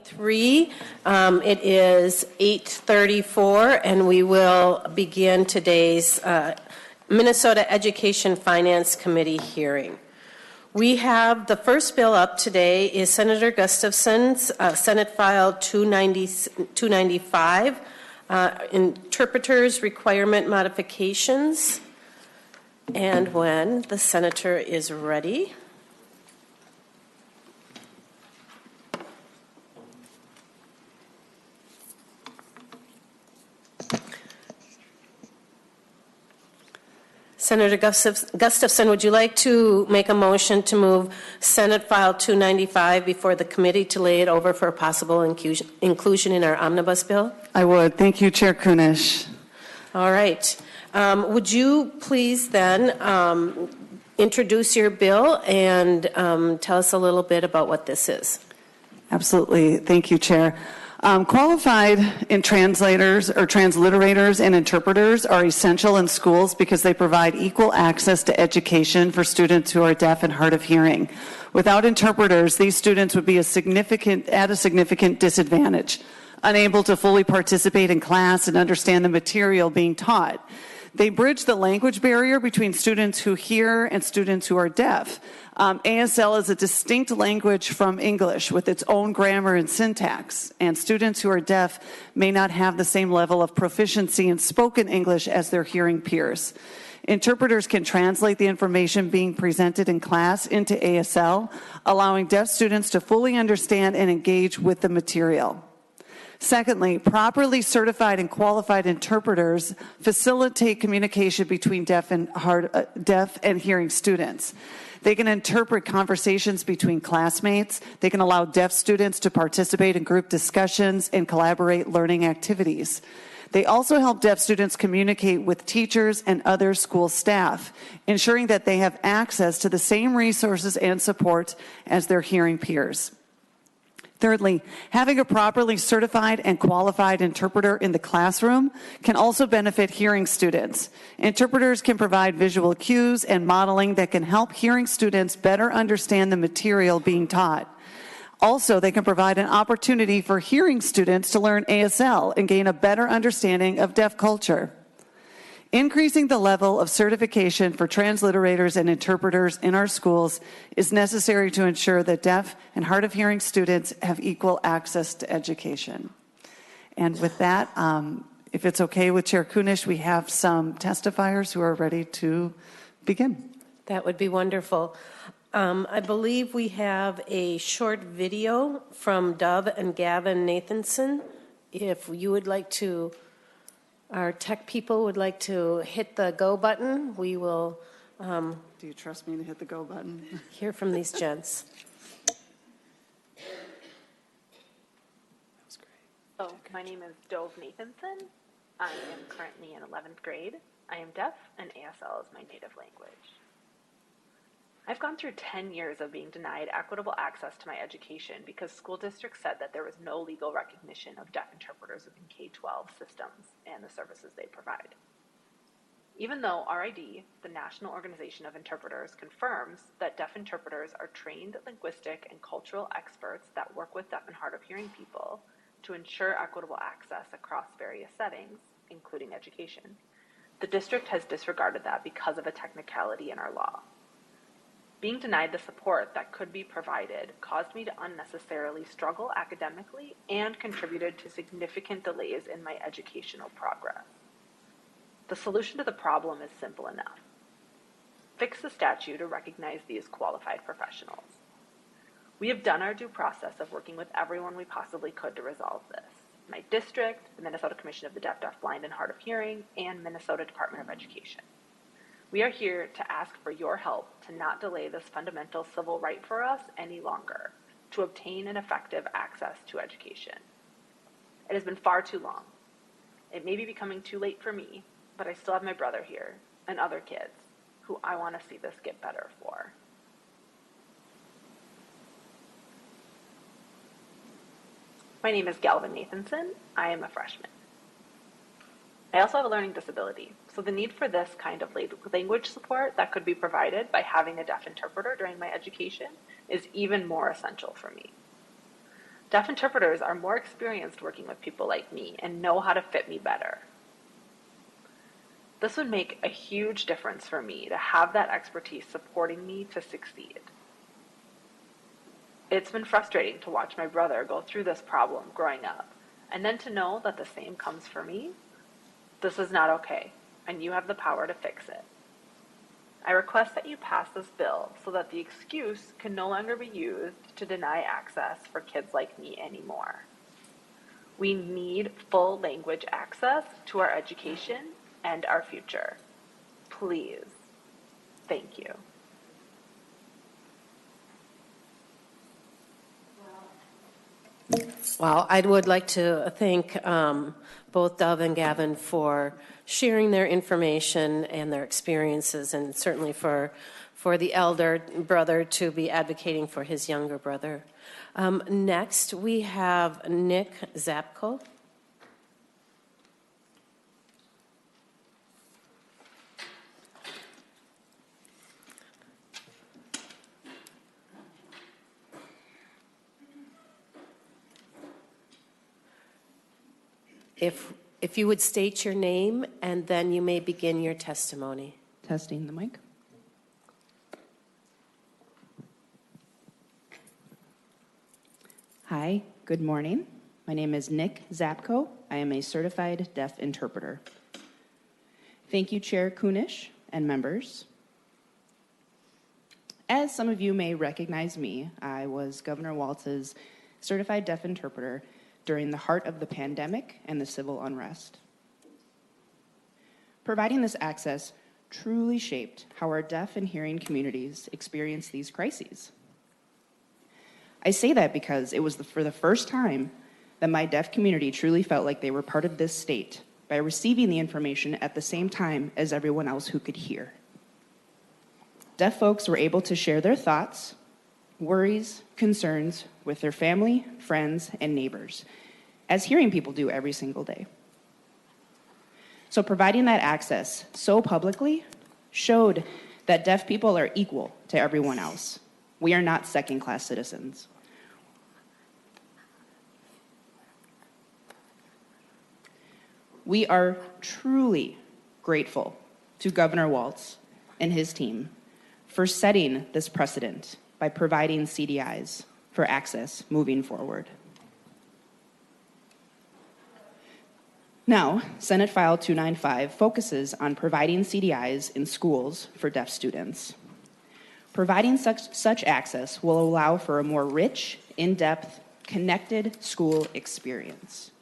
2023. It is 8:34, and we will begin today's Minnesota Education Finance Committee hearing. We have the first bill up today is Senator Gustafson's Senate File 295, Interpreters Requirement Modifications. And when the senator is ready. Senator Gustafson, would you like to make a motion to move Senate File 295 before the committee to lay it over for possible inclusion in our omnibus bill? I would. Thank you, Chair Kunish. All right. Would you please then introduce your bill and tell us a little bit about what this is? Absolutely. Thank you, Chair. Qualified in translators or transliterators and interpreters are essential in schools because they provide equal access to education for students who are deaf and hard of hearing. Without interpreters, these students would be at a significant disadvantage, unable to fully participate in class and understand the material being taught. They bridge the language barrier between students who hear and students who are deaf. ASL is a distinct language from English with its own grammar and syntax, and students who are deaf may not have the same level of proficiency in spoken English as their hearing peers. Interpreters can translate the information being presented in class into ASL, allowing deaf students to fully understand and engage with the material. Secondly, properly certified and qualified interpreters facilitate communication between deaf and hearing students. They can interpret conversations between classmates. They can allow deaf students to participate in group discussions and collaborate learning activities. They also help deaf students communicate with teachers and other school staff, ensuring that they have access to the same resources and support as their hearing peers. Thirdly, having a properly certified and qualified interpreter in the classroom can also benefit hearing students. Interpreters can provide visual cues and modeling that can help hearing students better understand the material being taught. Also, they can provide an opportunity for hearing students to learn ASL and gain a better understanding of deaf culture. Increasing the level of certification for transliterators and interpreters in our schools is necessary to ensure that deaf and hard of hearing students have equal access to education. And with that, if it's okay with Chair Kunish, we have some testifiers who are ready to begin. That would be wonderful. I believe we have a short video from Dove and Gavin Nathanson. If you would like to, our tech people would like to hit the go button, we will do you trust me to hit the go button? Hear from these gents. That was great. Oh, my name is Dove Nathanson. I am currently in 11th grade. I am deaf and ASL is my native language. I've gone through 10 years of being denied equitable access to my education because school districts said that there was no legal recognition of deaf interpreters within K-12 systems and the services they provide. Even though RID, the National Organization of Interpreters, confirms that deaf interpreters are trained linguistic and cultural experts that work with deaf and hard of hearing people to ensure equitable access across various settings, including education, the district has disregarded that because of a technicality in our law. Being denied the support that could be provided caused me to unnecessarily struggle academically and contributed to significant delays in my educational progress. The solution to the problem is simple enough. Fix the statute to recognize these qualified professionals. We have done our due process of working with everyone we possibly could to resolve this. My district, the Minnesota Commission of the Deaf, Blind, and Hard of Hearing, and Minnesota Department of Education. We are here to ask for your help to not delay this fundamental civil right for us any longer, to obtain an effective access to education. It has been far too long. It may be becoming too late for me, but I still have my brother here and other kids who I want to see this get better for. My name is Galvin Nathanson. I am a freshman. I also have a learning disability, so the need for this kind of language support that could be provided by having a deaf interpreter during my education is even more essential for me. Deaf interpreters are more experienced working with people like me and know how to fit me better. This would make a huge difference for me to have that expertise supporting me to succeed. It's been frustrating to watch my brother go through this problem growing up, and then to know that the same comes for me. This is not okay, and you have the power to fix it. I request that you pass this bill so that the excuse can no longer be used to deny access for kids like me anymore. We need full language access to our education and our future. Please. Thank you. Well, I would like to thank both Dove and Gavin for sharing their information and their experiences, and certainly for the elder brother to be advocating for his younger brother. Next, we have Nick Zapko. If you would state your name, and then you may begin your testimony. Testing the mic. Hi, good morning. My name is Nick Zapko. I am a certified deaf interpreter. Thank you, Chair Kunish and members. As some of you may recognize me, I was Governor Walz's certified deaf interpreter during the heart of the pandemic and the civil unrest. Providing this access truly shaped how our deaf and hearing communities experience these crises. I say that because it was for the first time that my deaf community truly felt like they were part of this state by receiving the information at the same time as everyone else who could hear. Deaf folks were able to share their thoughts, worries, concerns with their family, friends, and neighbors, as hearing people do every single day. So providing that access so publicly showed that deaf people are equal to everyone else. We are not second-class citizens. We are truly grateful to Governor Walz and his team for setting this precedent by providing CDIs for access moving forward. Now, Senate File 295 focuses on providing CDIs in schools for deaf students. Providing such access will allow for a more rich, in-depth, connected school experience.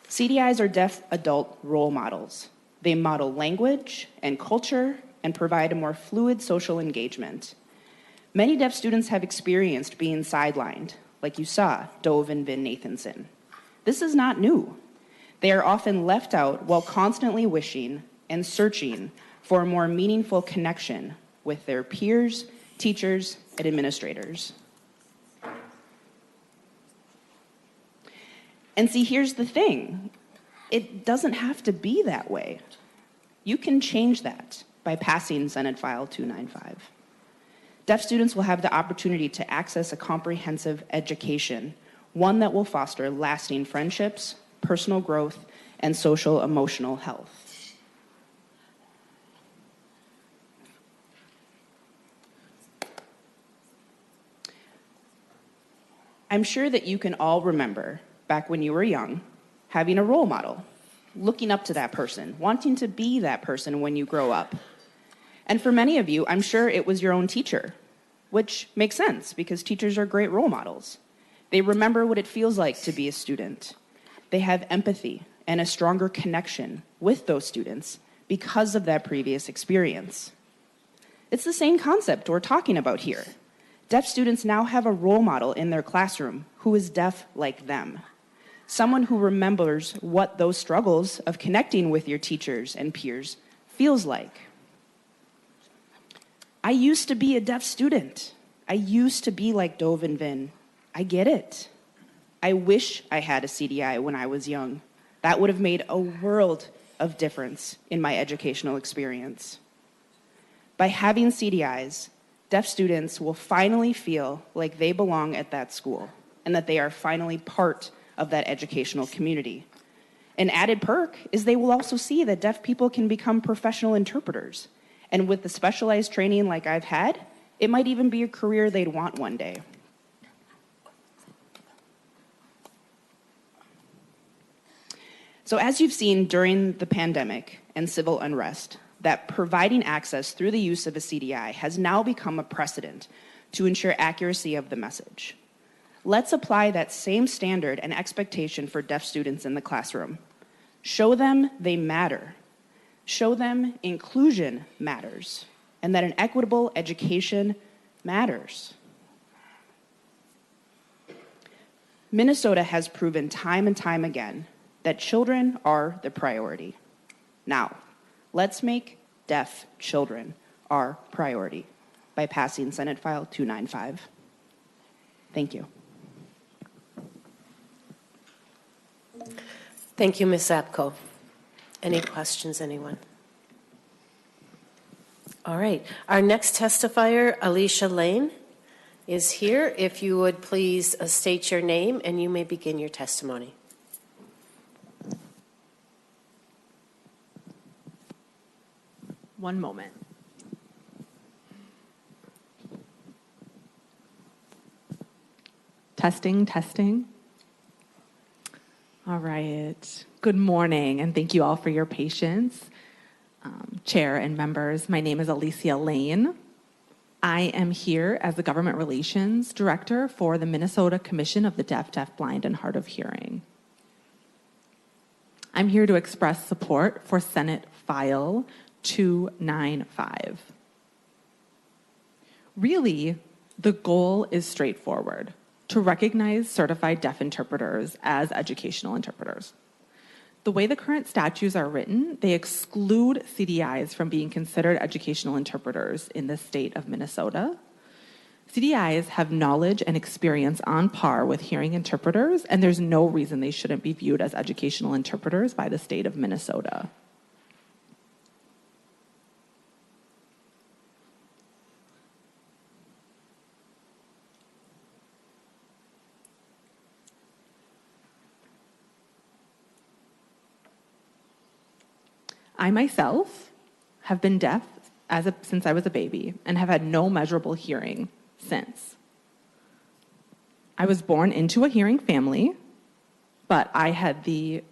CDIs are deaf adult role models. They model language and culture and provide a more fluid social engagement. Many deaf students have experienced being sidelined, like you saw, Dove and Vin Nathanson. This is not new. They are often left out while constantly wishing and searching for a more meaningful connection with their peers, teachers, and administrators. And see, here's the thing. It doesn't have to be that way. You can change that by passing Senate File 295. Deaf students will have the opportunity to access a comprehensive education, one that will foster lasting friendships, personal growth, and social emotional health. I'm sure that you can all remember back when you were young, having a role model, looking up to that person, wanting to be that person when you grow up. And for many of you, I'm sure it was your own teacher, which makes sense because teachers are great role models. They remember what it feels like to be a student. They have empathy and a stronger connection with those students because of that previous experience. It's the same concept we're talking about here. Deaf students now have a role model in their classroom who is deaf like them. Someone who remembers what those struggles of connecting with your teachers and peers feels like. I used to be a deaf student. I used to be like Dove and Vin. I get it. I wish I had a CDI when I was young. That would have made a world of difference in my educational experience. By having CDIs, deaf students will finally feel like they belong at that school, and that they are finally part of that educational community. An added perk is they will also see that deaf people can become professional interpreters. And with the specialized training like I've had, it might even be a career they'd want one day. So as you've seen during the pandemic and civil unrest, that providing access through the use of a CDI has now become a precedent to ensure accuracy of the message. Let's apply that same standard and expectation for deaf students in the classroom. Show them they matter. Show them inclusion matters, and that an equitable education matters. Minnesota has proven time and time again that children are the priority. Now, let's make deaf children our priority by passing Senate File 295. Thank you. Thank you, Ms. Zapko. Any questions, anyone? All right. Our next testifier, Alicia Lane, is here. If you would please state your name and you may begin your testimony. One moment. Testing, testing. All right. Good morning, and thank you all for your patience. Chair and members, my name is Alicia Lane. I am here as the Government Relations Director for the Minnesota Commission of the Deaf, Blind, and Hard of Hearing. I'm here to express support for Senate File 295. Really, the goal is straightforward: to recognize certified deaf interpreters as educational interpreters. The way the current statutes are written, they exclude CDIs from being considered educational interpreters in the state of Minnesota. CDIs have knowledge and experience on par with hearing interpreters, and there's no reason they shouldn't be viewed as educational interpreters by the state of Minnesota. I myself have been deaf since I was a baby and have had no measurable hearing since. I was born into a hearing family, but I had the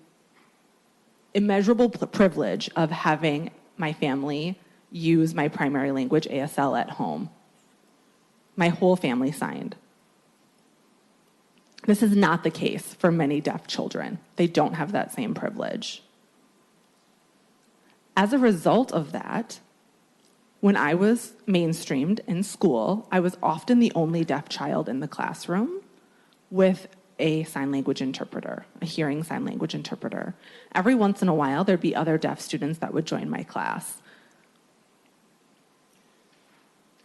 immeasurable privilege of having my family use my primary language, ASL, at home. My whole family signed. This is not the case for many deaf children. They don't have that same privilege. As a result of that, when I was mainstreamed in school, I was often the only deaf child in the classroom with a sign language interpreter, a hearing sign language interpreter. Every once in a while, there'd be other deaf students that would join my class.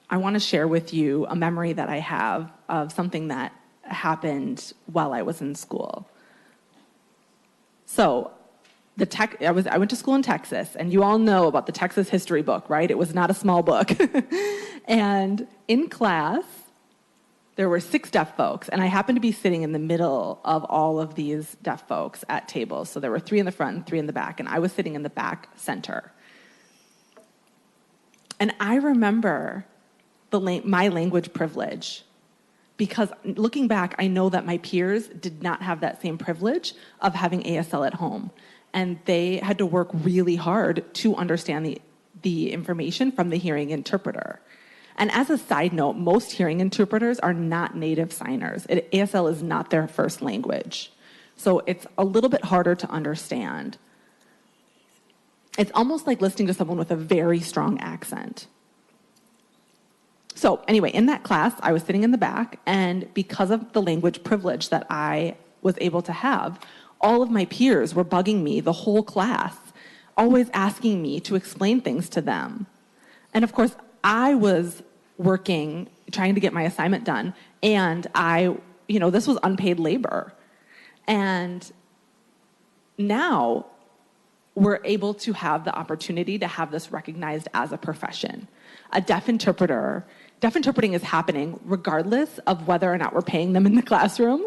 I want to share with you a memory that I have of something that happened while I was in school. So, I went to school in Texas, and you all know about the Texas history book, right? It was not a small book. And in class, there were 6 deaf folks, and I happened to be sitting in the middle of all of these deaf folks at tables. So there were 3 in the front and 3 in the back, and I was sitting in the back center. And I remember my language privilege, because looking back, I know that my peers did not have that same privilege of having ASL at home. And they had to work really hard to understand the information from the hearing interpreter. And as a side note, most hearing interpreters are not native signers. ASL is not their first language. So it's a little bit harder to understand. It's almost like listening to someone with a very strong accent. So anyway, in that class, I was sitting in the back, and because of the language privilege that I was able to have, all of my peers were bugging me the whole class, always asking me to explain things to them. And of course, I was working, trying to get my assignment done, and this was unpaid labor. And now we're able to have the opportunity to have this recognized as a profession. A deaf interpreter deaf interpreting is happening regardless of whether or not we're paying them in the classroom.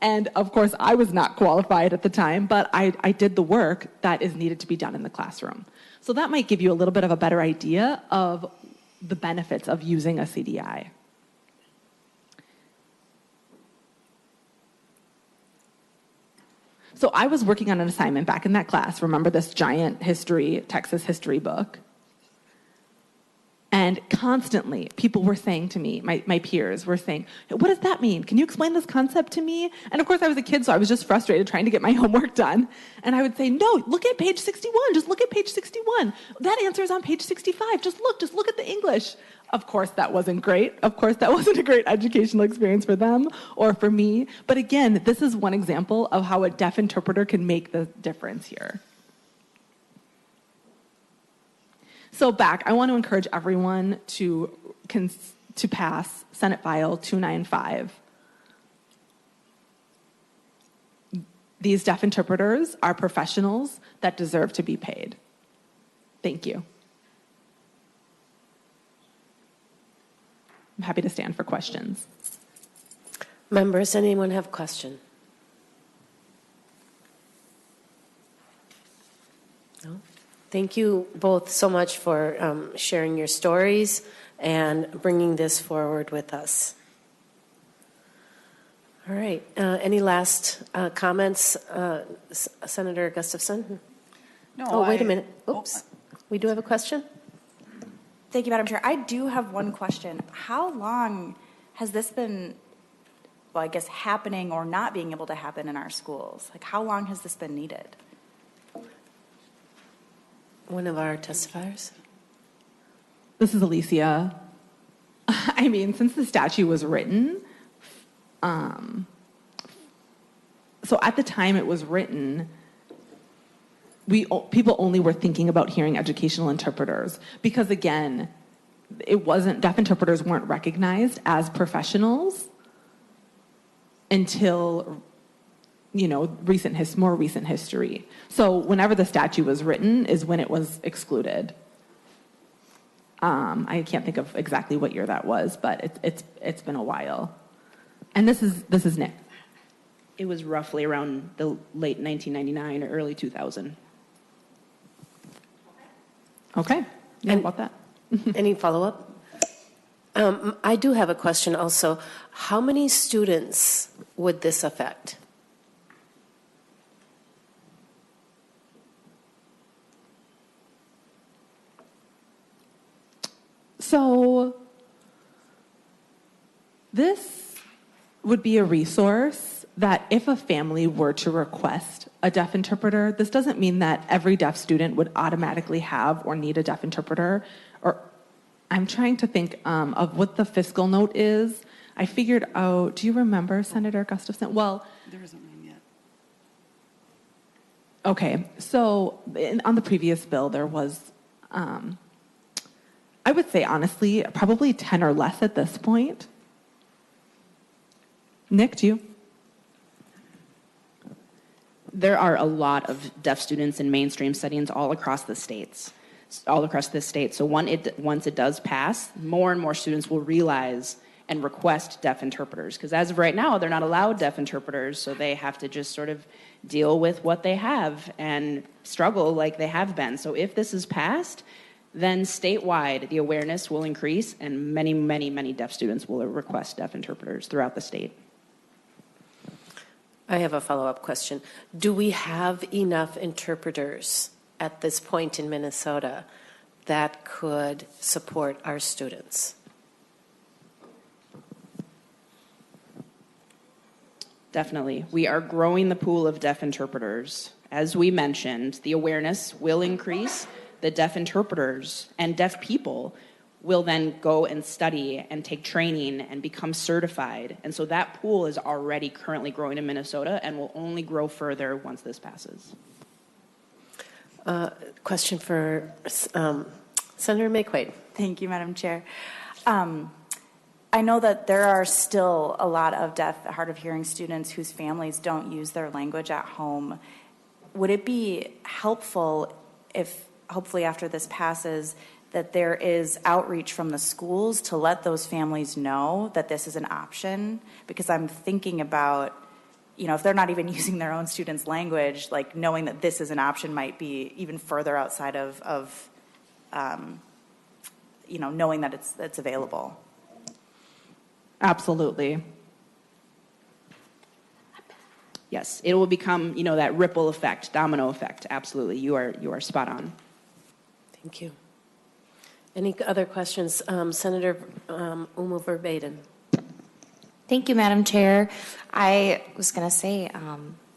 And of course, I was not qualified at the time, but I did the work that is needed to be done in the classroom. So that might give you a little bit of a better idea of the benefits of using a CDI. So I was working on an assignment back in that class. Remember this giant Texas history book? And constantly, people were saying to me, my peers were saying, what does that mean? Can you explain this concept to me? And of course, I was a kid, so I was just frustrated trying to get my homework done. And I would say, no, look at page 61. Just look at page 61. That answer is on page 65. Just look at the English. Of course, that wasn't great. Of course, that wasn't a great educational experience for them or for me. But again, this is one example of how a deaf interpreter can make the difference here. So I want to encourage everyone to pass Senate File 295. These deaf interpreters are professionals that deserve to be paid. Thank you. I'm happy to stand for questions. Members, anyone have a question? No? Thank you both so much for sharing your stories and bringing this forward with us. All right. Any last comments, Senator Gustafson? No. Oh, wait a minute. Oops. We do have a question? Thank you, Madam Chair. I do have one question. How long has this been, well, I guess, happening or not being able to happen in our schools? Like, how long has this been needed? One of our testifiers. This is Alicia. I mean, since the statute was written, so at the time it was written, people only were thinking about hearing educational interpreters because, again, deaf interpreters weren't recognized as professionals until more recent history. So whenever the statute was written is when it was excluded. I can't think of exactly what year that was, but it's been a while. And this is Nick. It was roughly around the late 1999 or early 2000. Okay. Yeah, about that. Any follow-up? I do have a question also. How many students would this affect? So this would be a resource that if a family were to request a deaf interpreter, this doesn't mean that every deaf student would automatically have or need a deaf interpreter. Or I'm trying to think of what the fiscal note is. I figured out, do you remember, Senator Gustafson? Well, There isn't one yet. okay, so on the previous bill, there was, I would say honestly, probably 10 or less at this point. Nick, do you? There are a lot of deaf students in mainstream settings all across the states, all across this state. So once it does pass, more and more students will realize and request deaf interpreters. Because as of right now, they're not allowed deaf interpreters, so they have to just sort of deal with what they have and struggle like they have been. So if this is passed, then statewide, the awareness will increase, and many, many, many deaf students will request deaf interpreters throughout the state. I have a follow-up question. Do we have enough interpreters at this point in Minnesota that could support our students? Definitely. We are growing the pool of deaf interpreters. As we mentioned, the awareness will increase. The deaf interpreters and deaf people will then go and study and take training and become certified. And so that pool is already currently growing in Minnesota and will only grow further once this passes. Question for Senator Maye Quade. Thank you, Madam Chair. I know that there are still a lot of deaf, hard of hearing students whose families don't use their language at home. Would it be helpful if, hopefully after this passes, that there is outreach from the schools to let those families know that this is an option, because I'm thinking about, if they're not even using their own students' language, like knowing that this is an option might be even further outside of knowing that it's available. Absolutely. Yes, it will become, that ripple effect, domino effect. Absolutely, you are spot on. Thank you. Any other questions? Senator Verbaden. Thank you, Madam Chair. I was going to say,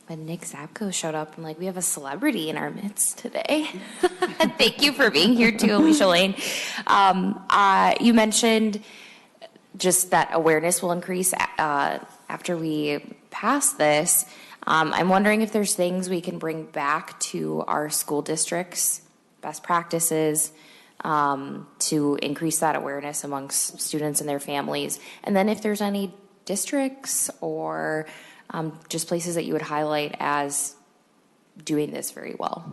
when Nick Zabko showed up, I'm like, we have a celebrity in our midst today. And thank you for being here too, Alicia Lane. You mentioned just that awareness will increase after we pass this. I'm wondering if there's things we can bring back to our school districts, best practices, to increase that awareness amongst students and their families. And then if there's any districts or just places that you would highlight as doing this very well.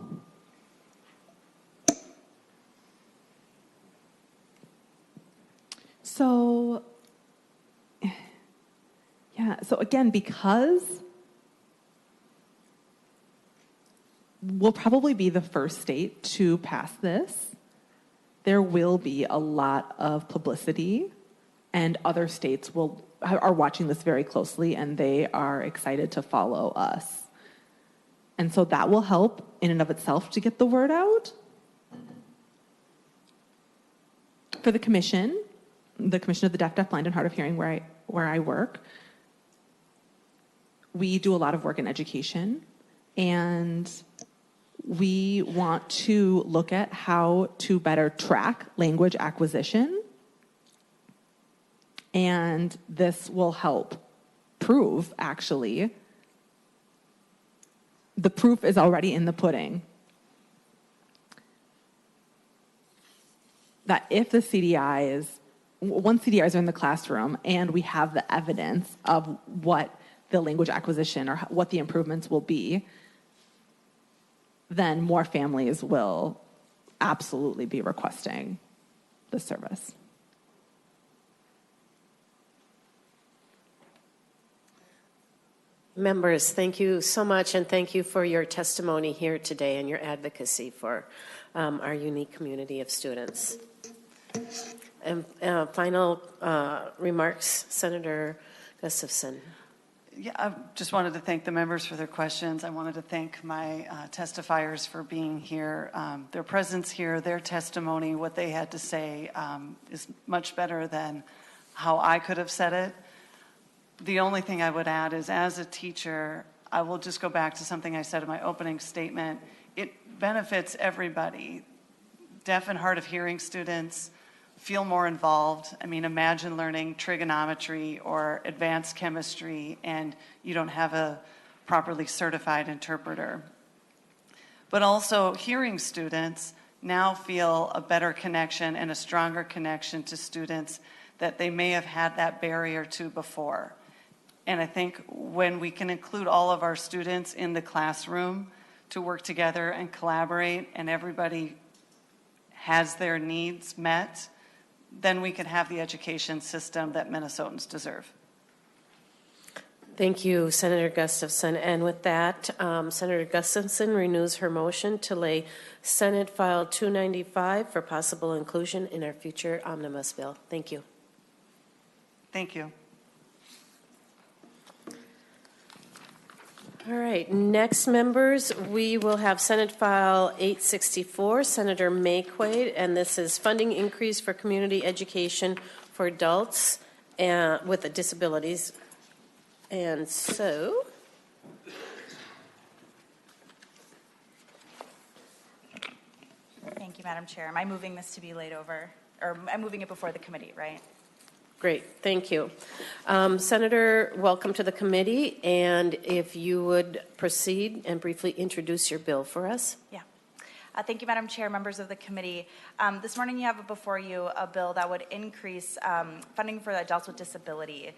So again, because we'll probably be the first state to pass this, there will be a lot of publicity, and other states are watching this very closely, and they are excited to follow us. And so that will help in and of itself to get the word out. For the Commission of the Deaf, Blind, and Hard of Hearing, where I work, we do a lot of work in education, and we want to look at how to better track language acquisition. And this will help prove, actually, the proof is already in the pudding, that if the once CDIs are in the classroom and we have the evidence of what the language acquisition or what the improvements will be, then more families will absolutely be requesting the service. Members, thank you so much, and thank you for your testimony here today and your advocacy for our unique community of students. And final remarks, Senator Gustafson. Yeah, I just wanted to thank the members for their questions. I wanted to thank my testifiers for being here. Their presence here, their testimony, what they had to say is much better than how I could have said it. The only thing I would add is, as a teacher, I will just go back to something I said in my opening statement. It benefits everybody. Deaf and hard of hearing students feel more involved. I mean, imagine learning trigonometry or advanced chemistry and you don't have a properly certified interpreter. But also, hearing students now feel a better connection and a stronger connection to students that they may have had that barrier to before. And I think when we can include all of our students in the classroom to work together and collaborate, and everybody has their needs met, then we can have the education system that Minnesotans deserve. Thank you, Senator Gustafson. And with that, Senator Gustafson renews her motion to lay Senate File 295 for possible inclusion in our future omnibus bill. Thank you. Thank you. All right, next, members, we will have Senate File 864, Senator Maye Quade, and this is funding increase for community education for adults with disabilities. And so, Thank you, Madam Chair. Am I moving this to be laid over, or I'm moving it before the committee, right? great, thank you. Senator, welcome to the committee, and if you would proceed and briefly introduce your bill for us. Yeah. Thank you, Madam Chair, members of the committee. This morning you have before you a bill that would increase funding for adults with disability.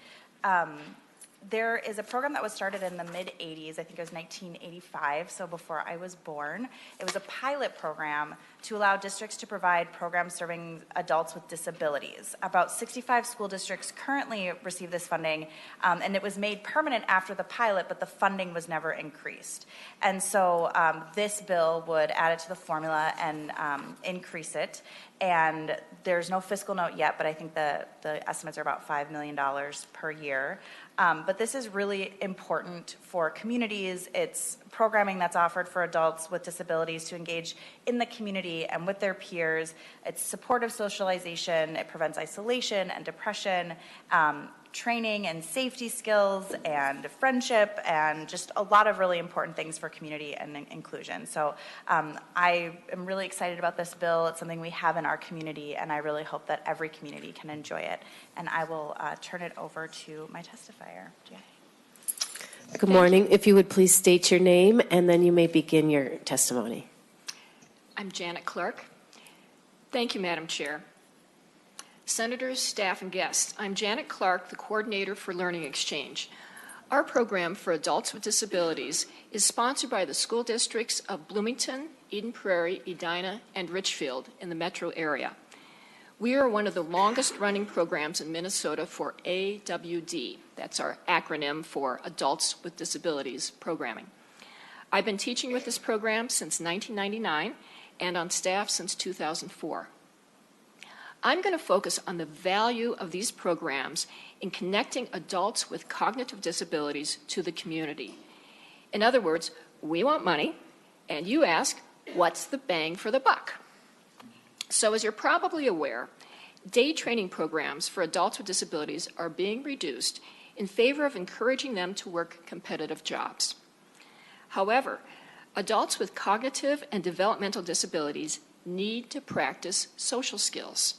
There is a program that was started in the mid-'80s. I think it was 1985, so before I was born. It was a pilot program to allow districts to provide programs serving adults with disabilities. About 65 school districts currently receive this funding, and it was made permanent after the pilot, but the funding was never increased. And so this bill would add it to the formula and increase it. And there's no fiscal note yet, but I think the estimates are about $5 million per year. But this is really important for communities. It's programming that's offered for adults with disabilities to engage in the community and with their peers. It's supportive socialization. It prevents isolation and depression, training and safety skills and friendship, and just a lot of really important things for community and inclusion. So I am really excited about this bill. It's something we have in our community, and I really hope that every community can enjoy it. And I will turn it over to my testifier, Jay. Good morning. If you would please state your name, and then you may begin your testimony. I'm Janet Clark. Thank you, Madam Chair. Senators, staff, and guests, I'm Janet Clark, the coordinator for Learning Exchange. Our program for adults with disabilities is sponsored by the school districts of Bloomington, Eden Prairie, Edina, and Richfield in the metro area. We are one of the longest-running programs in Minnesota for AWD. That's our acronym for Adults with Disabilities Programming. I've been teaching with this program since 1999 and on staff since 2004. I'm going to focus on the value of these programs in connecting adults with cognitive disabilities to the community. In other words, we want money, and you ask, what's the bang for the buck? So as you're probably aware, day training programs for adults with disabilities are being reduced in favor of encouraging them to work competitive jobs. However, adults with cognitive and developmental disabilities need to practice social skills.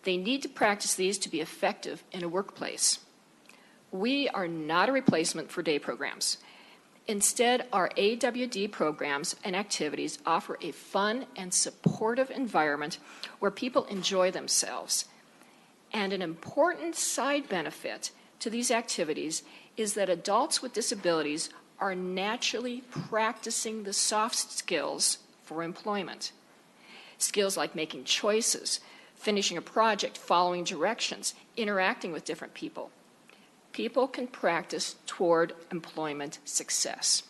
They need to practice these to be effective in a workplace. We are not a replacement for day programs. Instead, our AWD programs and activities offer a fun and supportive environment where people enjoy themselves. And an important side benefit to these activities is that adults with disabilities are naturally practicing the soft skills for employment. Skills like making choices, finishing a project, following directions, interacting with different people. People can practice toward employment success.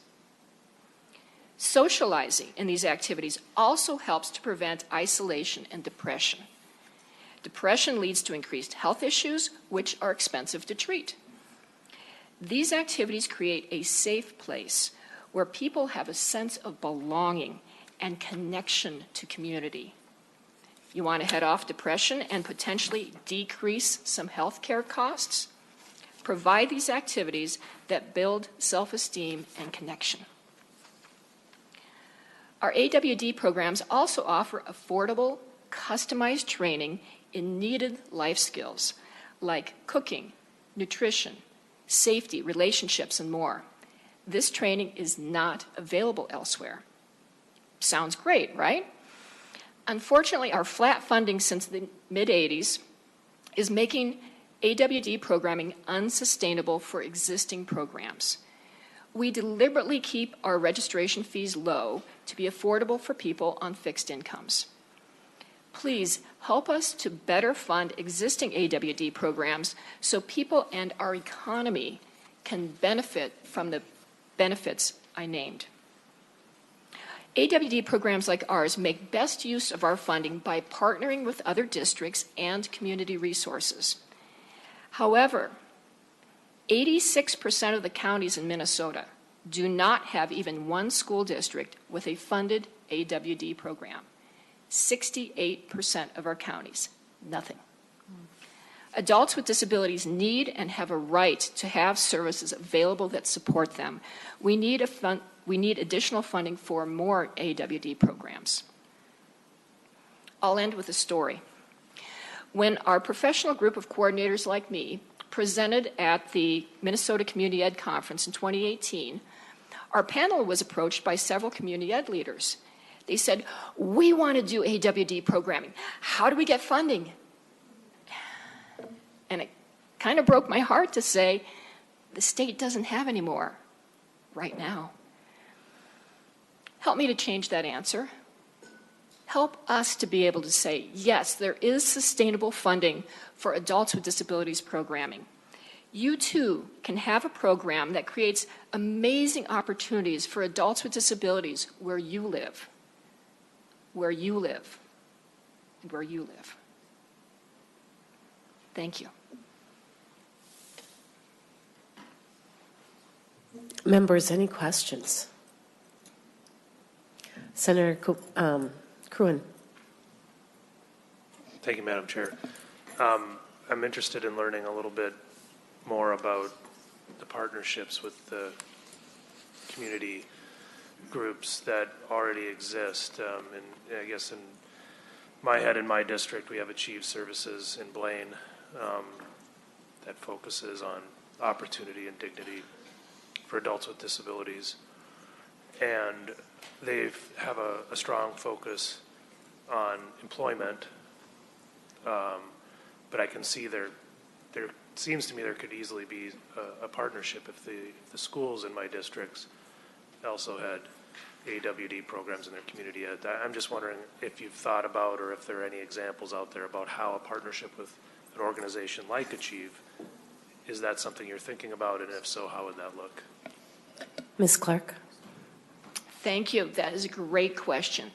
Socializing in these activities also helps to prevent isolation and depression. Depression leads to increased health issues, which are expensive to treat. These activities create a safe place where people have a sense of belonging and connection to community. You want to head off depression and potentially decrease some health care costs? Provide these activities that build self-esteem and connection. Our AWD programs also offer affordable, customized training in needed life skills like cooking, nutrition, safety, relationships, and more. This training is not available elsewhere. Sounds great, right? Unfortunately, our flat funding since the mid-'80s is making AWD programming unsustainable for existing programs. We deliberately keep our registration fees low to be affordable for people on fixed incomes. Please help us to better fund existing AWD programs so people and our economy can benefit from the benefits I named. AWD programs like ours make best use of our funding by partnering with other districts and community resources. However, 86% of the counties in Minnesota do not have even one school district with a funded AWD program. 68% of our counties, nothing. Adults with disabilities need and have a right to have services available that support them. We need additional funding for more AWD programs. I'll end with a story. When our professional group of coordinators like me presented at the Minnesota Community Ed Conference in 2018, our panel was approached by several community ed leaders. They said, we want to do AWD programming. How do we get funding? And it kind of broke my heart to say, the state doesn't have any more right now. Help me to change that answer. help us to be able to say, yes, there is sustainable funding for adults with disabilities programming. You too can have a program that creates amazing opportunities for adults with disabilities where you live, where you live, where you live. Thank you. Members, any questions? Senator Cruen. Thank you, Madam Chair. I'm interested in learning a little bit more about the partnerships with the community groups that already exist. And I guess in my head, in my district, we have Achieve Services in Blaine that focuses on opportunity and dignity for adults with disabilities. And they have a strong focus on employment, but I can see there seems to me there could easily be a partnership if the schools in my districts also had AWD programs in their community ed. I'm just wondering if you've thought about, or if there are any examples out there about how a partnership with an organization like Achieve, is that something you're thinking about, and if so, how would that look? Ms. Clark. Thank you. That is a great question.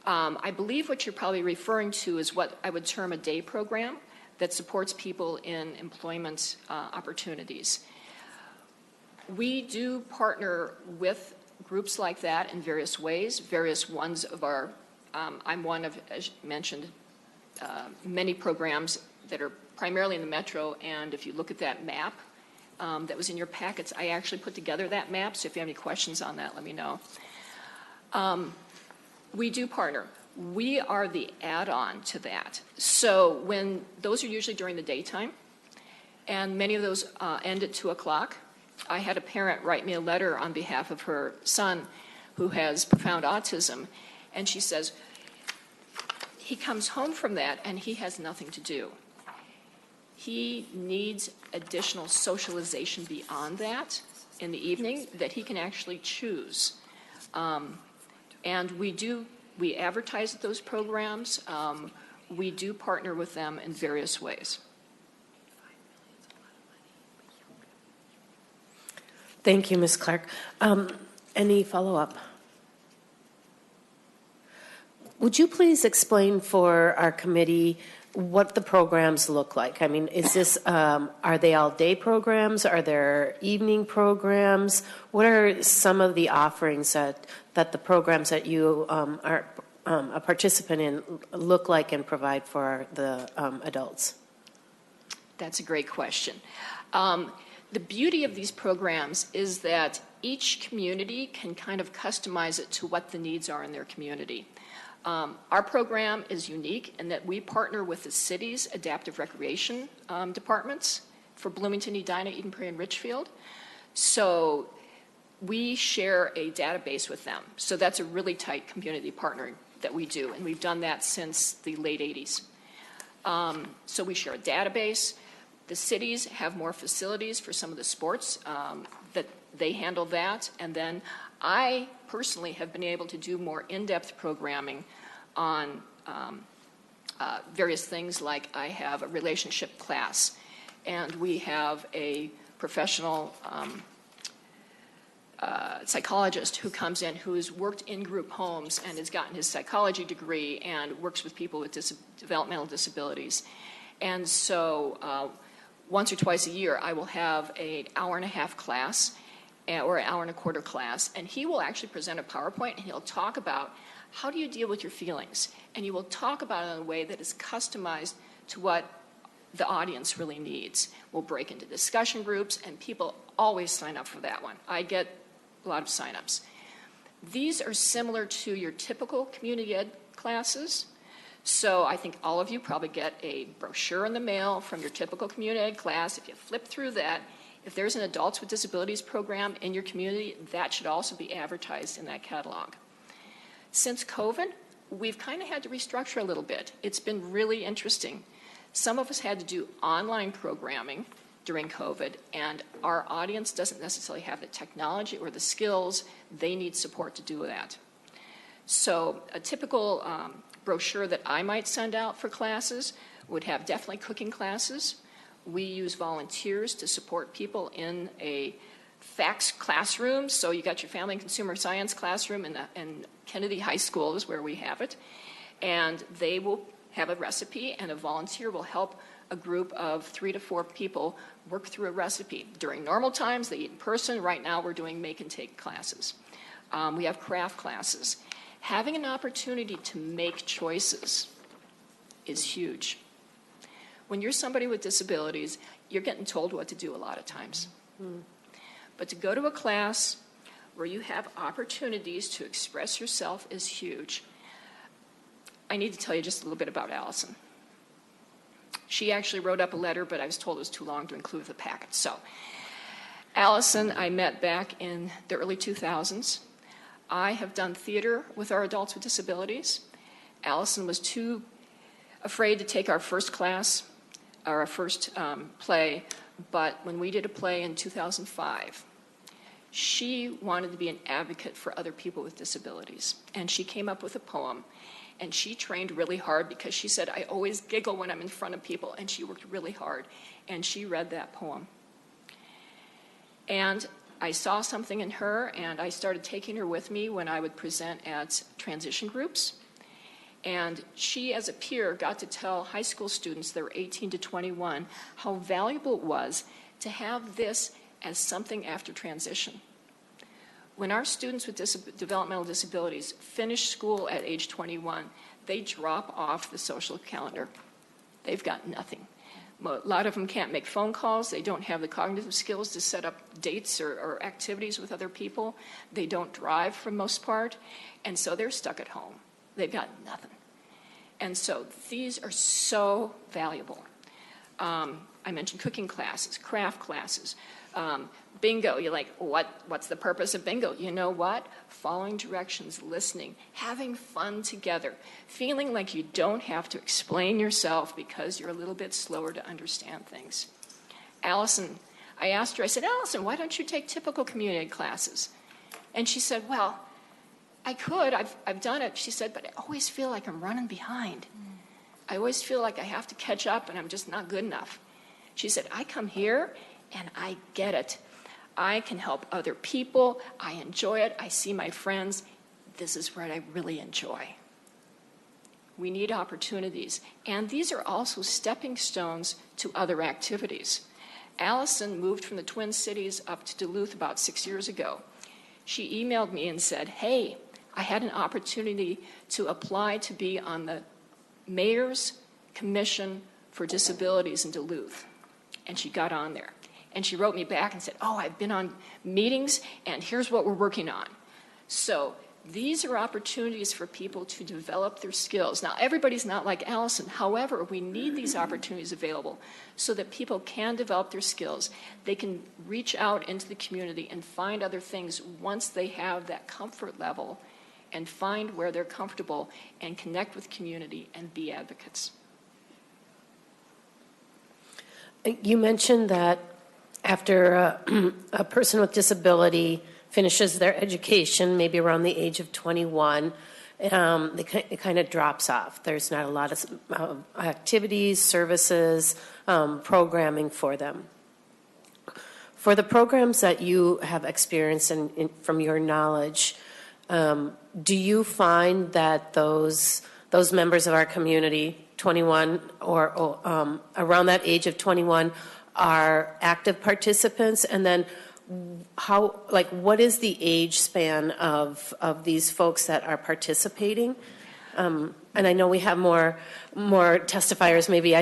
I believe what you're probably referring to is what I would term a day program that supports people in employment opportunities. We do partner with groups like that in various ways. Various ones of our, I'm one of, as you mentioned, many programs that are primarily in the metro, and if you look at that map that was in your packets, I actually put together that map, so if you have any questions on that, let me know. We do partner. We are the add-on to that. So when those are usually during the daytime, and many of those end at 2 o'clock. I had a parent write me a letter on behalf of her son who has profound autism, and she says, he comes home from that and he has nothing to do. He needs additional socialization beyond that in the evening that he can actually choose. And we advertise those programs. We do partner with them in various ways. Thank you, Ms. Clark. Any follow-up? Would you please explain for our committee what the programs look like? I mean, is this, are they all day programs? Are there evening programs? What are some of the offerings that the programs that you are a participant in look like and provide for the adults? That's a great question. The beauty of these programs is that each community can kind of customize it to what the needs are in their community. Our program is unique in that we partner with the city's adaptive recreation departments for Bloomington, Edina, Eden Prairie, and Richfield. So we share a database with them. So that's a really tight community partnering that we do, and we've done that since the late 80s. So we share a database. The cities have more facilities for some of the sports that they handle that. And then I personally have been able to do more in-depth programming on various things, like I have a relationship class, and we have a professional psychologist who comes in who has worked in group homes and has gotten his psychology degree and works with people with developmental disabilities. And so once or twice a year, I will have an hour-and-a-half class or an hour-and-a-quarter class, and he will actually present a PowerPoint, and he'll talk about how do you deal with your feelings, and he will talk about it in a way that is customized to what the audience really needs. We'll break into discussion groups, and people always sign up for that one. I get a lot of sign-ups. These are similar to your typical community ed classes. So I think all of you probably get a brochure in the mail from your typical community ed class. If you flip through that, if there's an adults with disabilities program in your community, that should also be advertised in that catalog. Since COVID, we've kind of had to restructure a little bit. It's been really interesting. Some of us had to do online programming during COVID, and our audience doesn't necessarily have the technology or the skills. They need support to do that. So a typical brochure that I might send out for classes would have definitely cooking classes. We use volunteers to support people in a FACS classroom. So you got your Family and Consumer Science classroom in Kennedy High School is where we have it. And they will have a recipe, and a volunteer will help a group of 3 to 4 people work through a recipe. During normal times, they eat in person. Right now, we're doing make and take classes. We have craft classes. Having an opportunity to make choices is huge. When you're somebody with disabilities, you're getting told what to do a lot of times. But to go to a class where you have opportunities to express yourself is huge. I need to tell you just a little bit about Allison. She actually wrote up a letter, but I was told it was too long to include the packet. So, Allison, I met back in the early 2000s. I have done theater with our adults with disabilities. Allison was too afraid to take our first class, or our first play, but when we did a play in 2005, she wanted to be an advocate for other people with disabilities. And she came up with a poem. And she trained really hard because she said, I always giggle when I'm in front of people. And she worked really hard. And she read that poem. And I saw something in her, and I started taking her with me when I would present at transition groups. And she, as a peer, got to tell high school students that were 18 to 21 how valuable it was to have this as something after transition. When our students with developmental disabilities finish school at age 21, they drop off the social calendar. They've got nothing. A lot of them can't make phone calls. They don't have the cognitive skills to set up dates or activities with other people. They don't drive for the most part. And so they're stuck at home. They've got nothing. And so these are so valuable. I mentioned cooking classes, craft classes. Bingo, you're like, what's the purpose of bingo? You know what? Following directions, listening, having fun together, feeling like you don't have to explain yourself because you're a little bit slower to understand things. Allison, I asked her, I said, Allison, why don't you take typical community classes? And she said, well, I could, I've done it. She said, but I always feel like I'm running behind. I always feel like I have to catch up and I'm just not good enough. She said, I come here and I get it. I can help other people. I enjoy it. I see my friends. This is what I really enjoy. We need opportunities. And these are also stepping stones to other activities. Allison moved from the Twin Cities up to Duluth about 6 years ago. She emailed me and said, hey, I had an opportunity to apply to be on the Mayor's Commission for Disabilities in Duluth. And she got on there. And she wrote me back and said, oh, I've been on meetings, and here's what we're working on. So these are opportunities for people to develop their skills. Now, everybody's not like Allison. However, we need these opportunities available so that people can develop their skills. They can reach out into the community and find other things once they have that comfort level and find where they're comfortable and connect with community and be advocates. You mentioned that after a person with disability finishes their education, maybe around the age of 21, it kind of drops off. There's not a lot of activities, services, programming for them. For the programs that you have experienced and from your knowledge, do you find that those members of our community, 21 or around that age of 21, are active participants? And then what is the age span of these folks that are participating? And I know we have more testifiers. Maybe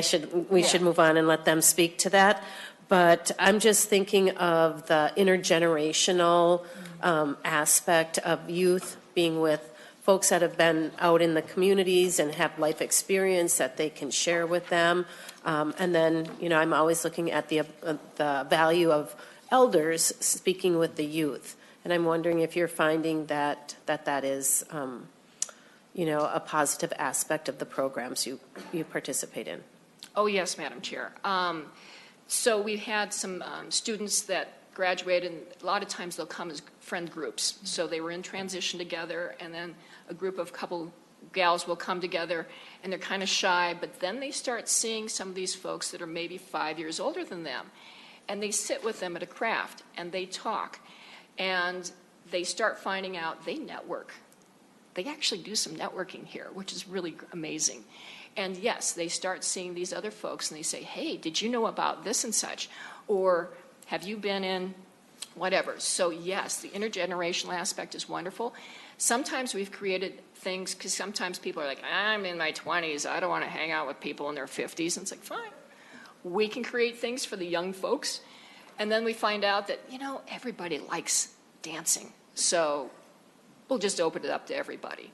we should move on and let them speak to that. But I'm just thinking of the intergenerational aspect of youth being with folks that have been out in the communities and have life experience that they can share with them. And then, I'm always looking at the value of elders speaking with the youth. And I'm wondering if you're finding that is, a positive aspect of the programs you participate in. Oh, yes, Madam Chair. So we've had some students that graduated, and a lot of times they'll come as friend groups. So they were in transition together, and then a group of couple gals will come together and they're kind of shy, but then they start seeing some of these folks that are maybe 5 years older than them, and they sit with them at a craft and they talk, and they start finding out they network. They actually do some networking here, which is really amazing. And yes, they start seeing these other folks and they say, hey, did you know about this and such? Or have you been in whatever? So yes, the intergenerational aspect is wonderful. Sometimes we've created things because sometimes people are like, I'm in my 20s. I don't want to hang out with people in their 50s. And it's like, fine. We can create things for the young folks. And then we find out that, everybody likes dancing. So we'll just open it up to everybody.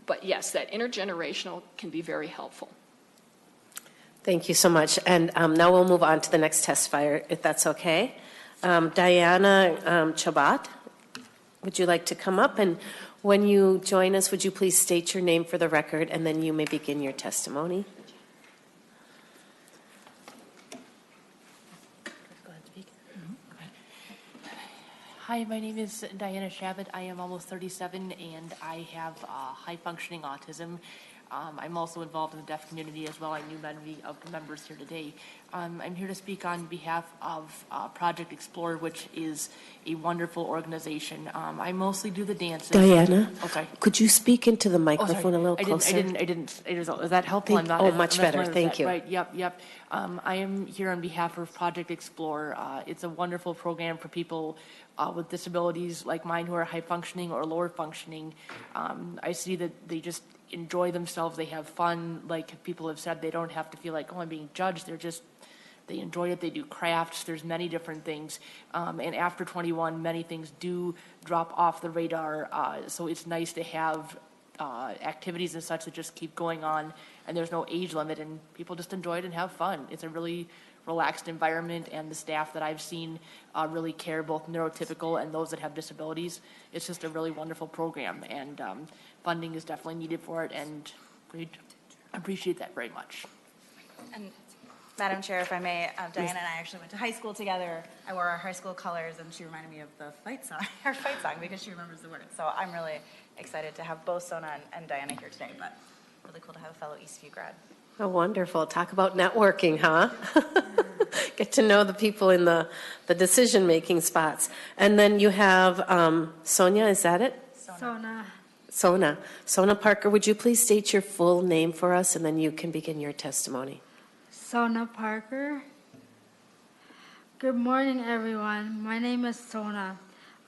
But yes, that intergenerational can be very helpful. Thank you so much. And now we'll move on to the next testifier, if that's okay. Diana Chabat, would you like to come up? And when you join us, would you please state your name for the record, and then you may begin your testimony. Hi, my name is Diana Shabbat. I am almost 37, and I have high-functioning autism. I'm also involved in the deaf community as well. I knew many of the members here today. I'm here to speak on behalf of Project Explore, which is a wonderful organization. I mostly do the dances. Diana, sorry. Could you speak into the microphone a little closer? I didn't. Is that helpful? Much better. Thank you. Right. Yep. I am here on behalf of Project Explore. It's a wonderful program for people with disabilities like mine who are high functioning or lower functioning. I see that they just enjoy themselves. They have fun. Like people have said, they don't have to feel like, I'm being judged. They enjoy it. They do crafts. There's many different things. And after 21, many things do drop off the radar. So it's nice to have activities and such that just keep going on, and there's no age limit, and people just enjoy it and have fun. It's a really relaxed environment, and the staff that I've seen really care, both neurotypical and those that have disabilities. It's just a really wonderful program, and funding is definitely needed for it, and we appreciate that very much. And Madam Chair, if I may, Diana and I actually went to high school together. I wore our high school colors, and she reminded me of the our fight song, because she remembers the words. So I'm really excited to have both Sona and Diana here today, but really cool to have a fellow Eastview grad. Oh, wonderful. Talk about networking, huh? Get to know the people in the decision-making spots. And then you have Sonia, is that it? Sona Parker, would you please state your full name for us, and then you can begin your testimony. Sona Parker. Good morning, everyone. My name is Sona.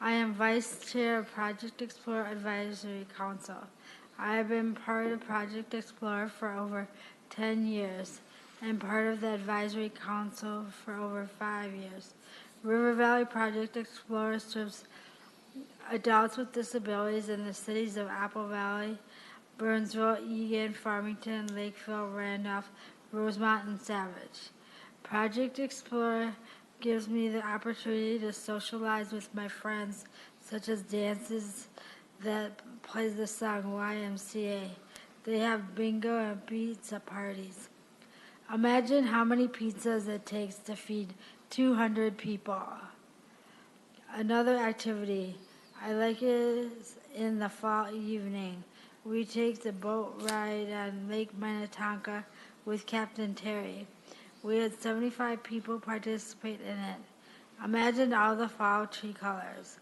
I am Vice Chair of Project Explorer Advisory Council. I have been part of Project Explorer for over 10 years and part of the Advisory Council for over 5 years. River Valley Project Explorer serves adults with disabilities in the cities of Apple Valley, Burnsville, Eagan, Farmington, Lakeville, Randolph, Rosemont, and Savage. Project Explorer gives me the opportunity to socialize with my friends, such as dances that plays the song YMCA. They have bingo and pizza parties. Imagine how many pizzas it takes to feed 200 people. Another activity I like is in the fall evening. We take the boat ride on Lake Minnetonka with Captain Terry. We had 75 people participate in it. Imagine all the fall tree colors.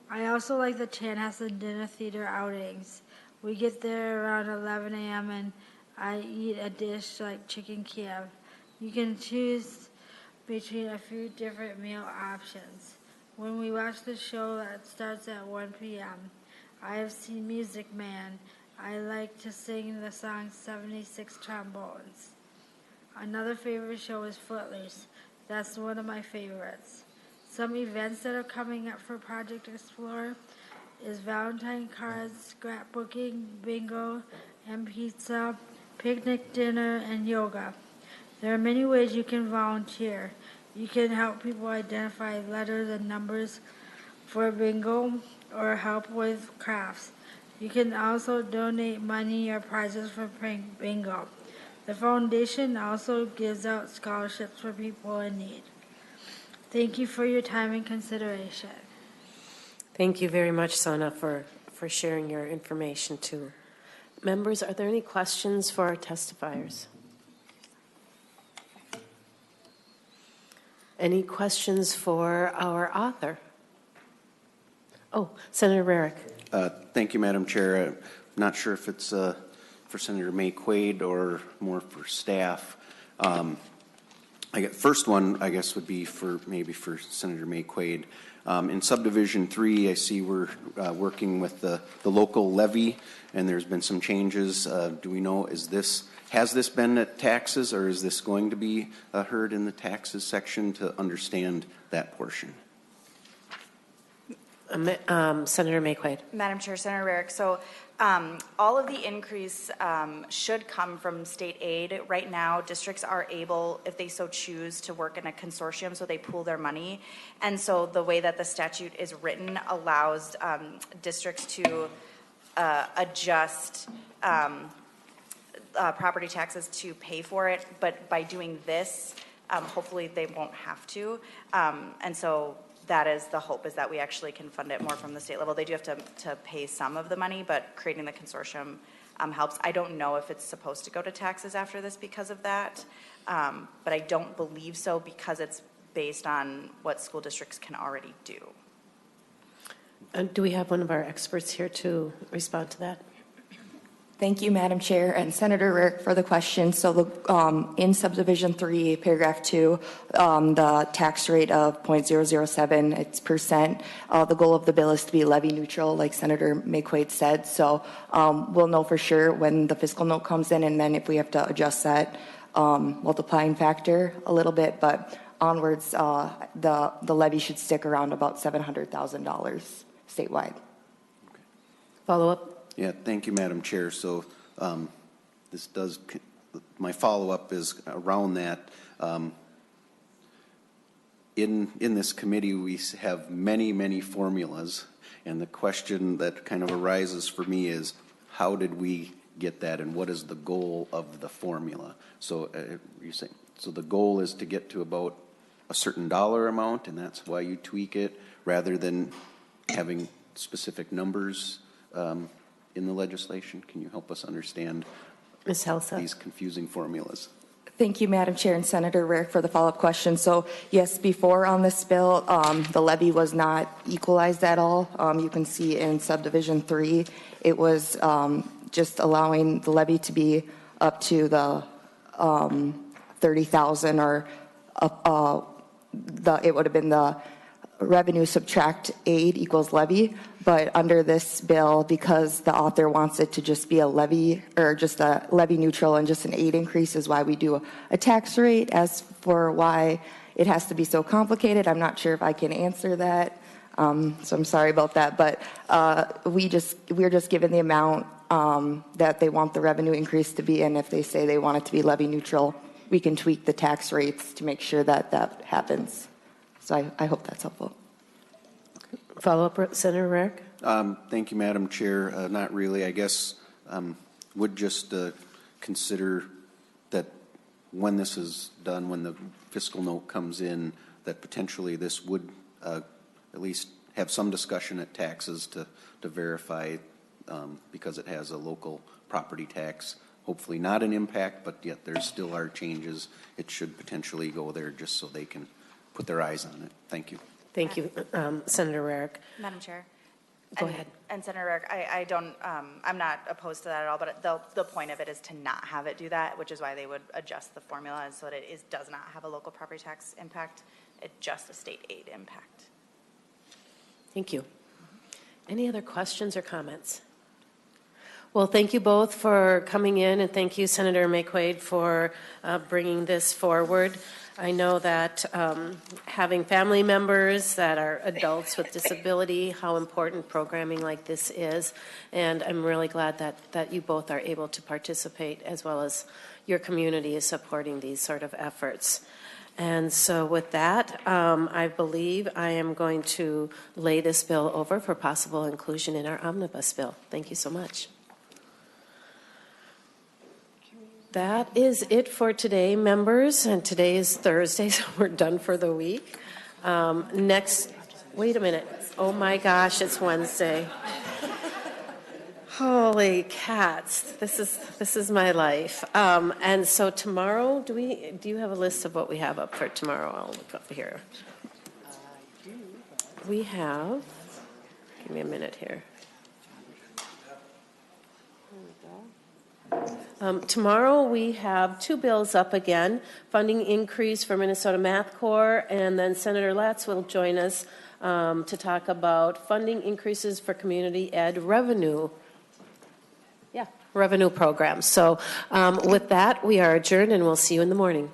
I also like the Chanhassen Dinner Theater outings. We get there around 11 a.m. and I eat a dish like chicken Kiev. You can choose between a few different meal options. When we watch the show that starts at 1 p.m., I have seen Music Man. I like to sing the song 76 Trombones. Another favorite show is Footloose. That's one of my favorites. Some events that are coming up for Project Explorer is Valentine cards, scrapbooking, bingo, and pizza, picnic dinner, and yoga. There are many ways you can volunteer. You can help people identify letters and numbers for bingo or help with crafts. You can also donate money or prizes for bingo. The foundation also gives out scholarships for people in need. Thank you for your time and consideration. Thank you very much, Sona, for sharing your information to Members, are there any questions for our testifiers? Any questions for our author? Oh, Senator Rarick. Thank you, Madam Chair. I'm not sure if it's for Senator Maye Quade or more for staff. First one, I guess, would be maybe for Senator Maye Quade. In subdivision 3, I see we're working with the local levy, and there's been some changes. Do we know, has this been at taxes, or is this going to be heard in the taxes section to understand that portion? Senator Maye Quade. Madam Chair, Senator Rarick, so all of the increase should come from state aid. Right now, districts are able, if they so choose, to work in a consortium, so they pool their money. And so the way that the statute is written allows districts to adjust property taxes to pay for it. But by doing this, hopefully they won't have to. And so that is the hope, is that we actually can fund it more from the state level. They do have to pay some of the money, but creating the consortium helps. I don't know if it's supposed to go to taxes after this because of that, but I don't believe so because it's based on what school districts can already do. Do we have one of our experts here to respond to that? Thank you, Madam Chair, and Senator Rarick for the question. So in subdivision 3, paragraph 2, the tax rate of 0.007, it's percent. The goal of the bill is to be levy neutral, like Senator Maye Quade said. So we'll know for sure when the fiscal note comes in, and then if we have to adjust that multiplying factor a little bit, but onwards, the levy should stick around about $700,000 statewide. Follow up. Yeah, thank you, Madam Chair. So my follow-up is around that. In this committee, we have many formulas, and the question that kind of arises for me is, how did we get that, and what is the goal of the formula? So so the goal is to get to about a certain dollar amount, and that's why you tweak it, rather than having specific numbers in the legislation. Can you help us understand Ms. Helsa. These confusing formulas? Thank you, Madam Chair and Senator Rarick, for the follow-up question. So yes, before on this bill, the levy was not equalized at all. You can see in subdivision 3, it was just allowing the levy to be up to the 30,000, or it would have been the revenue subtract aid equals levy. But under this bill, because the author wants it to just be a levy, or just a levy neutral and just an aid increase, is why we do a tax rate. As for why it has to be so complicated, I'm not sure if I can answer that. So I'm sorry about that. But we're just given the amount that they want the revenue increase to be, and if they say they want it to be levy neutral, we can tweak the tax rates to make sure that that happens. So I hope that's helpful. Follow-up, Senator Rarick? Thank you, Madam Chair. Not really. I guess would just consider that when this is done, when the fiscal note comes in, that potentially this would at least have some discussion at taxes to verify, because it has a local property tax. Hopefully not an impact, but yet there still are changes. It should potentially go there just so they can put their eyes on it. Thank you. Thank you, Senator Rarick. Madam Chair. Go ahead. And Senator Rarick, I'm not opposed to that at all, but the point of it is to not have it do that, which is why they would adjust the formula so that it does not have a local property tax impact. It's just a state aid impact. Thank you. Any other questions or comments? Well, thank you both for coming in, and thank you, Senator Maye Quade, for bringing this forward. I know that having family members that are adults with disability, how important programming like this is, and I'm really glad that you both are able to participate, as well as your community is supporting these sort of efforts. And so with that, I believe I am going to lay this bill over for possible inclusion in our omnibus bill. Thank you so much. That is it for today, members, and today is Thursday, so we're done for the week. Wait a minute. Oh my gosh, it's Wednesday. Holy cats! This is my life. And so tomorrow, do you have a list of what we have up for tomorrow? I'll look up here. We have. Give me a minute here. Tomorrow we have two bills up again, funding increase for Minnesota Math Corps, and then Senator Latz will join us to talk about funding increases for community ed revenue programs. So with that, we are adjourned and we'll see you in the morning.